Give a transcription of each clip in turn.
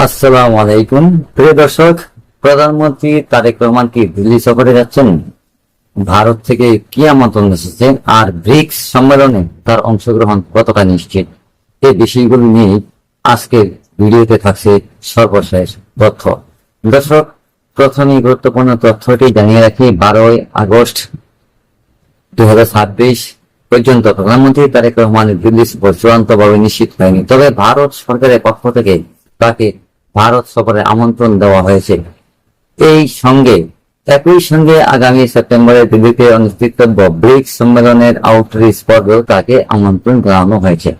আসসালামু আলাইকুম প্রিয় দর্শক, প্রধানমন্ত্রী তারেক রহমান কি দিল্লি সফরে যাচ্ছেন? ভারত থেকে কি আমন্ত্রণ এসেছে আর ব্রিক্স সম্মেলনে তার অংশগ্রহণ কতটা নিশ্চিত, এই বিষয়গুলো নিয়ে আজকের ভিডিওতে থাকছে সর্বশেষ তথ্য। দর্শক, প্রথমে গুরুত্বপূর্ণ তথ্যটি জানিয়ে রাখি, 12 আগস্ট 2026 পর্যন্ত প্রধানমন্ত্রী তারেক রহমানের দিল্লি সফর চূড়ান্তভাবে নিশ্চিত হয়নি। তবে ভারত সরকারের পক্ষ থেকে তাকে ভারত সফরে আমন্ত্রণ দেওয়া হয়েছে। একই সঙ্গে আগামী সেপ্টেম্বরে দিল্লিতে অনুষ্ঠিতব্য ব্রিক্স সম্মেলনের আউটরিচ পর্বেও তাকে আমন্ত্রণ জানানো হয়েছে।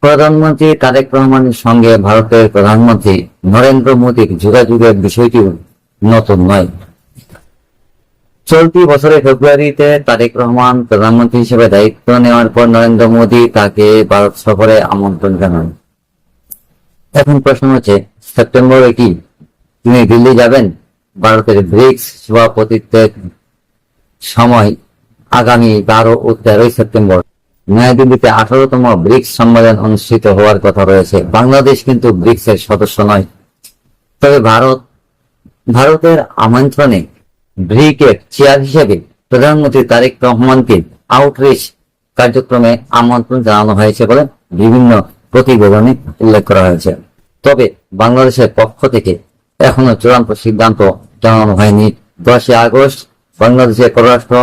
প্রধানমন্ত্রী তারেক রহমানের সঙ্গে ভারতের প্রধানমন্ত্রী নরেন্দ্র মোদীর যোগাযোগের বিষয়টি নতুন নয়। চলতি বছরের ফেব্রুয়ারিতে তারেক রহমান প্রধানমন্ত্রী হিসেবে দায়িত্ব নেওয়ার পর নরেন্দ্র মোদী তাকে ভারত সফরে আমন্ত্রণ জানান। এখন প্রশ্ন হচ্ছে, সেপ্টেম্বরে কি তিনি দিল্লি যাবেন? ভারতের ব্রিক্স সভাপতিত্বের সময় আগামী 12 ও 13 সেপ্টেম্বর নয়াদিল্লিতে 18তম ব্রিক্স সম্মেলন অনুষ্ঠিত হওয়ার কথা রয়েছে। বাংলাদেশ কিন্তু ব্রিক্সের সদস্য নয়। তবে ভারতের আমন্ত্রণে ব্রিকের চেয়ার হিসেবে প্রধানমন্ত্রী তারেক রহমানকে আউটরিচ কার্যক্রমে আমন্ত্রণ জানানো হয়েছে বলে বিভিন্ন প্রতিবেদনে উল্লেখ করা হয়েছে। তবে বাংলাদেশের পক্ষ থেকে এখনো চূড়ান্ত সিদ্ধান্ত জানানো হয়নি। 10 আগস্ট বাংলাদেশের পররাষ্ট্র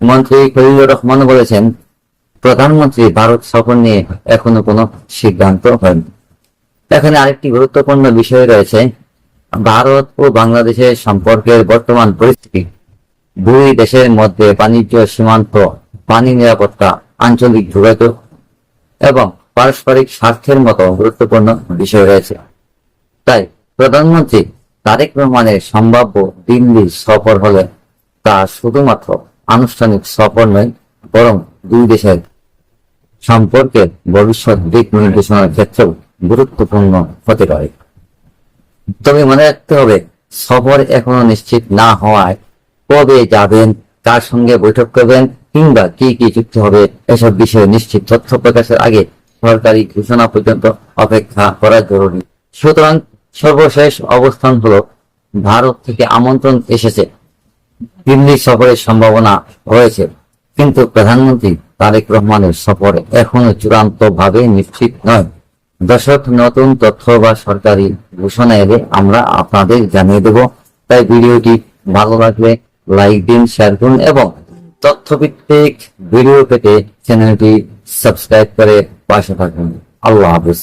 মন্ত্রী খলিলুর রহমান বলেছেন, প্রধানমন্ত্রী ভারত সফর নিয়ে এখনো কোনো সিদ্ধান্ত হয়নি। এখানে আরেকটি গুরুত্বপূর্ণ বিষয় রয়েছে, ভারত ও বাংলাদেশের সম্পর্কের বর্তমান পরিস্থিতি দুই দেশের মধ্যে বাণিজ্য, সীমান্ত, পানি নিরাপত্তা, আঞ্চলিক যোগাযোগ এবং পারস্পরিক স্বার্থের মতো গুরুত্বপূর্ণ বিষয় রয়েছে। তাই প্রধানমন্ত্রী তারেক রহমানের সম্ভাব্য দিল্লি সফর হলে তা শুধুমাত্র আনুষ্ঠানিক সফর নয়, বরং দুই দেশের সম্পর্কের ভবিষ্যৎ দিক নির্দেশনার ক্ষেত্রেও গুরুত্বপূর্ণ হতে পারে। তবে মনে রাখতে হবে, সফর এখনো নিশ্চিত না হওয়ায় কবে যাবেন, কার সঙ্গে বৈঠক করবেন কিংবা কি কি চুক্তি হবে, এসব বিষয়ে নিশ্চিত তথ্য প্রকাশের আগে সরকারি ঘোষণা পর্যন্ত অপেক্ষা করা জরুরি। সুতরাং সর্বশেষ অবস্থান হলো, ভারত থেকে আমন্ত্রণ এসেছে, দিল্লি সফরের সম্ভাবনা রয়েছে, কিন্তু প্রধানমন্ত্রী তারেক রহমানের সফর এখনো চূড়ান্ত ভাবে নিশ্চিত নয়। দর্শক, নতুন তথ্য বা সরকারি ঘোষণা এলে আমরা আপনাদের জানিয়ে দেব। তাই ভিডিওটি ভালো লাগলে লাইক দিন, শেয়ার করুন এবং তথ্যভিত্তিক ভিডিও পেতে চ্যানেলটি সাবস্ক্রাইব করে পাশে থাকুন। আল্লাহ হাফেজ।